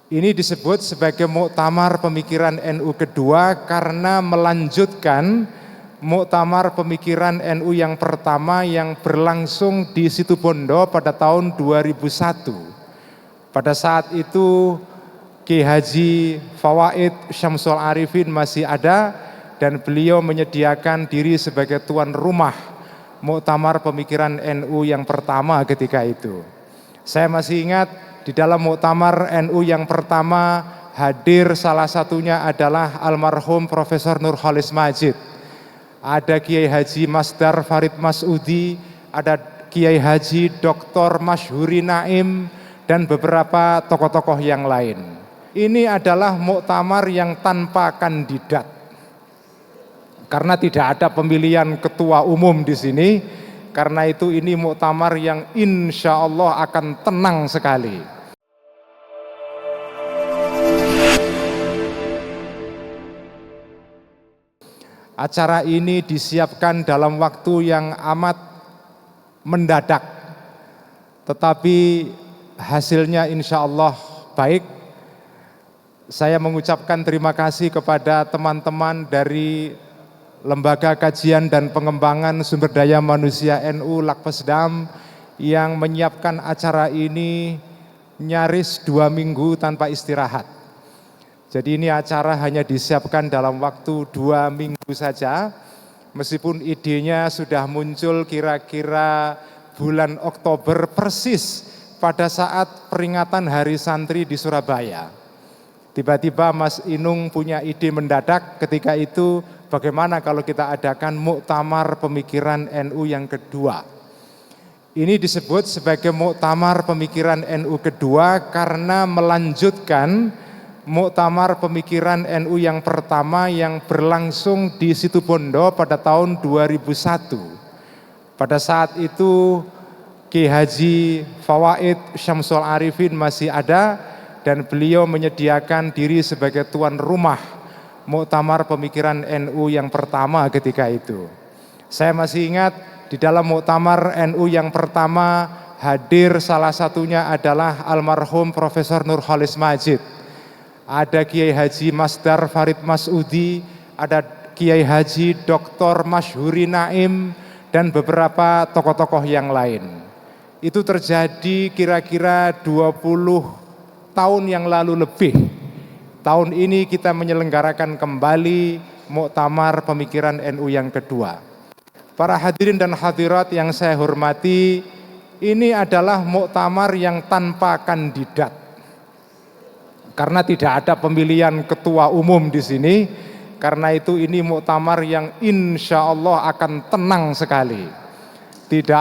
Ini disebut sebagai Muktamar Pemikiran NU kedua karena melanjutkan Muktamar Pemikiran NU yang pertama yang berlangsung di Situbondo pada tahun 2001. Pada saat itu Ki Haji Fawaid Syamsul Arifin masih ada dan beliau menyediakan diri sebagai tuan rumah Muktamar Pemikiran NU yang pertama ketika itu. Saya masih ingat di dalam Muktamar NU yang pertama hadir salah satunya adalah almarhum Profesor Nurholis Majid. Ada Kiai Haji Masdar Farid Masudi, ada Kiai Haji Dr. Masyhuri Naim, dan beberapa tokoh-tokoh yang lain. Ini adalah muktamar yang tanpa kandidat. Karena tidak ada pemilihan ketua umum di sini, karena itu ini muktamar yang insya Allah akan tenang sekali. Acara ini disiapkan dalam waktu yang amat mendadak, tetapi hasilnya insya Allah baik. Saya mengucapkan terima kasih kepada teman-teman dari Lembaga Kajian dan Pengembangan Sumber Daya Manusia NU Lakpesdam yang menyiapkan acara ini nyaris 2 minggu tanpa istirahat. Jadi ini acara hanya disiapkan dalam waktu 2 minggu saja, meskipun idenya sudah muncul kira-kira bulan Oktober persis pada saat peringatan Hari Santri di Surabaya. Tiba-tiba Mas Inung punya ide mendadak ketika itu, bagaimana kalau kita adakan Muktamar Pemikiran NU yang kedua. Ini disebut sebagai Muktamar Pemikiran NU kedua karena melanjutkan Muktamar Pemikiran NU yang pertama yang berlangsung di Situbondo pada tahun 2001. Pada saat itu Ki Haji Fawaid Syamsul Arifin masih ada dan beliau menyediakan diri sebagai tuan rumah Muktamar Pemikiran NU yang pertama ketika itu. Saya masih ingat di dalam Muktamar NU yang pertama hadir salah satunya adalah almarhum Profesor Nurholis Majid. Ada Kiai Haji Masdar Farid Masudi, ada Kiai Haji Dr. Masyhuri Naim, dan beberapa tokoh-tokoh yang lain. Itu terjadi kira-kira 20 tahun yang lalu lebih. Tahun ini kita menyelenggarakan kembali Muktamar Pemikiran NU yang kedua. Para hadirin dan hadirat yang saya hormati, ini adalah muktamar yang tanpa kandidat. Karena tidak ada pemilihan ketua umum di sini, karena itu ini muktamar yang insya Allah akan tenang sekali. Tidak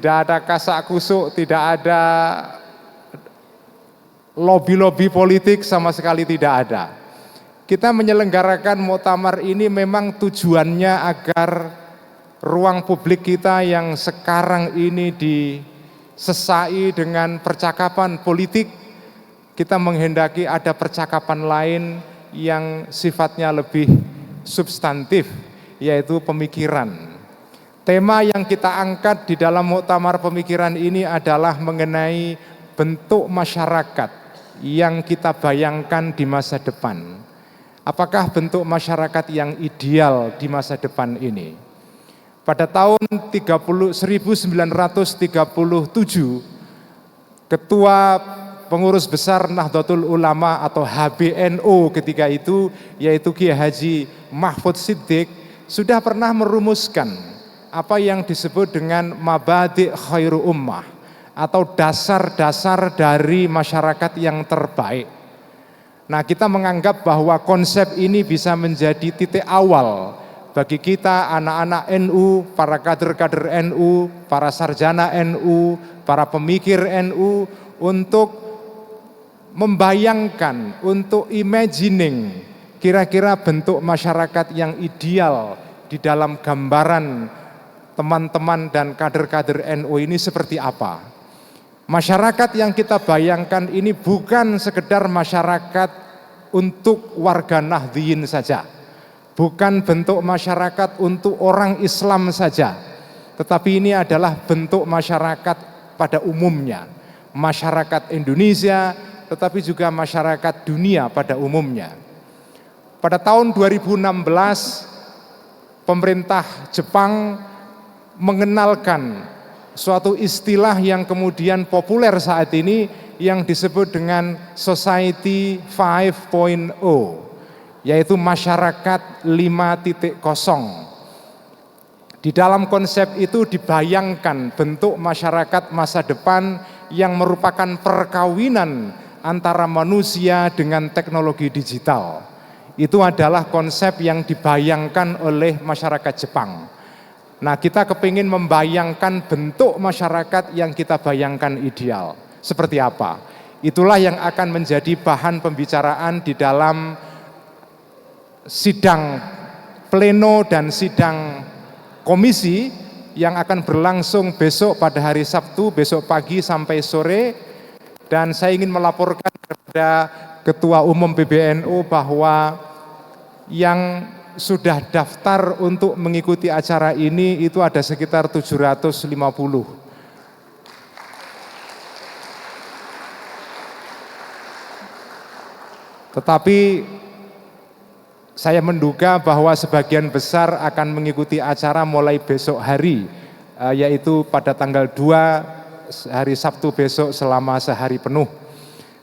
ada kasak kusuk, tidak ada lobby-lobby politik, sama sekali tidak ada. Kita menyelenggarakan muktamar ini memang tujuannya agar ruang publik kita yang sekarang ini disesai dengan percakapan politik, kita menghendaki ada percakapan lain yang sifatnya lebih substantif, yaitu pemikiran. Tema yang kita angkat di dalam Muktamar Pemikiran ini adalah mengenai bentuk masyarakat yang kita bayangkan di masa depan. Apakah bentuk masyarakat yang ideal di masa depan ini? Pada tahun 1937, Ketua Pengurus Besar Nahdlatul Ulama atau HBNU ketika itu, yaitu Kiai Haji Mahfud Siddiq, sudah pernah merumuskan apa yang disebut dengan mabadi' khairu ummah atau dasar-dasar dari masyarakat yang terbaik. Nah, kita menganggap bahwa konsep ini bisa menjadi titik awal bagi kita anak-anak NU, para kader-kader NU, para sarjana NU, para pemikir NU untuk membayangkan, untuk imagining kira-kira bentuk masyarakat yang ideal di dalam gambaran teman-teman dan kader-kader NU ini seperti apa. Masyarakat yang kita bayangkan ini bukan sekedar masyarakat untuk warga Nahdliyin saja, bukan bentuk masyarakat untuk orang Islam saja, tetapi ini adalah bentuk masyarakat pada umumnya, masyarakat Indonesia, tetapi juga masyarakat dunia pada umumnya. Pada tahun 2016, pemerintah Jepang mengenalkan suatu istilah yang kemudian populer saat ini yang disebut dengan Society 5.0, yaitu masyarakat 5.0. Di dalam konsep itu dibayangkan bentuk masyarakat masa depan yang merupakan perkawinan antara manusia dengan teknologi digital. Itu adalah konsep yang dibayangkan oleh masyarakat Jepang. Nah, kita kepingin membayangkan bentuk masyarakat yang kita bayangkan ideal. Seperti apa? Itulah yang akan menjadi bahan pembicaraan di dalam sidang pleno dan sidang komisi yang akan berlangsung besok pada hari Sabtu, besok pagi sampai sore. Dan saya ingin melaporkan kepada Ketua Umum PBNU bahwa yang sudah daftar untuk mengikuti acara ini itu ada sekitar 750. Tetapi saya menduga bahwa sebagian besar akan mengikuti acara mulai besok hari, yaitu pada tanggal 2 hari Sabtu besok selama sehari penuh.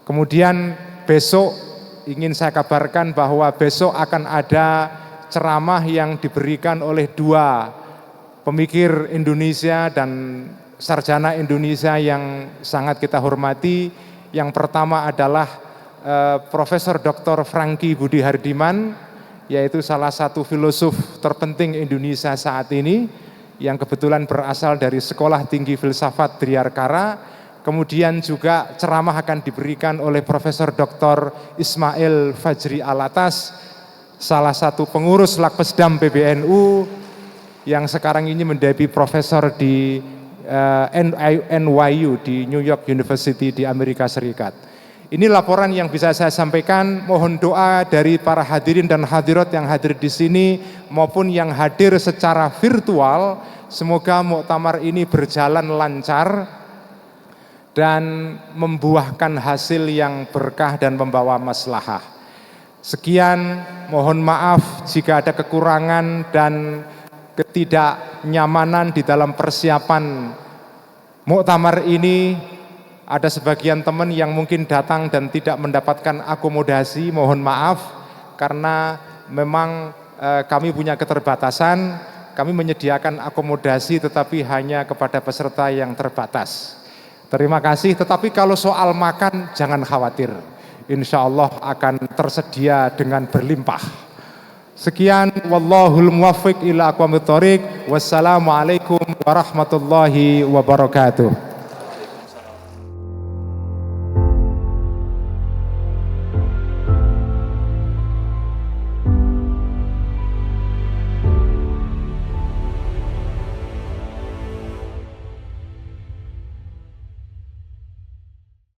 Kemudian besok ingin saya kabarkan bahwa besok akan ada ceramah yang diberikan oleh 2 pemikir Indonesia dan sarjana Indonesia yang sangat kita hormati. Yang pertama adalah Profesor Dr. Franky Budi Hardiman, yaitu salah satu filosof terpenting Indonesia saat ini, yang kebetulan berasal dari Sekolah Tinggi Filsafat Driarkara. Kemudian juga ceramah akan diberikan oleh Profesor Dr. Ismail Fajri Alatas, salah satu pengurus Lakpesdam PBNU yang sekarang ini menjadi profesor di NYU di New York University di Amerika Serikat. Ini laporan yang bisa saya sampaikan. Mohon doa dari para hadirin dan hadirat yang hadir di sini maupun yang hadir secara virtual. Semoga muktamar ini berjalan lancar dan membuahkan hasil yang berkah dan membawa maslahah. Sekian, mohon maaf jika ada kekurangan dan ketidaknyamanan di dalam persiapan muktamar ini. Ada sebagian teman yang mungkin datang dan tidak mendapatkan akomodasi, mohon maaf, karena memang kami punya keterbatasan, kami menyediakan akomodasi tetapi hanya kepada peserta yang terbatas. Terima kasih, tetapi kalau soal makan jangan khawatir, insya Allah akan tersedia dengan berlimpah. Sekian, wallahul muwaffiq ila aqwamit thoriq. Wassalamualaikum warahmatullahi wabarakatuh.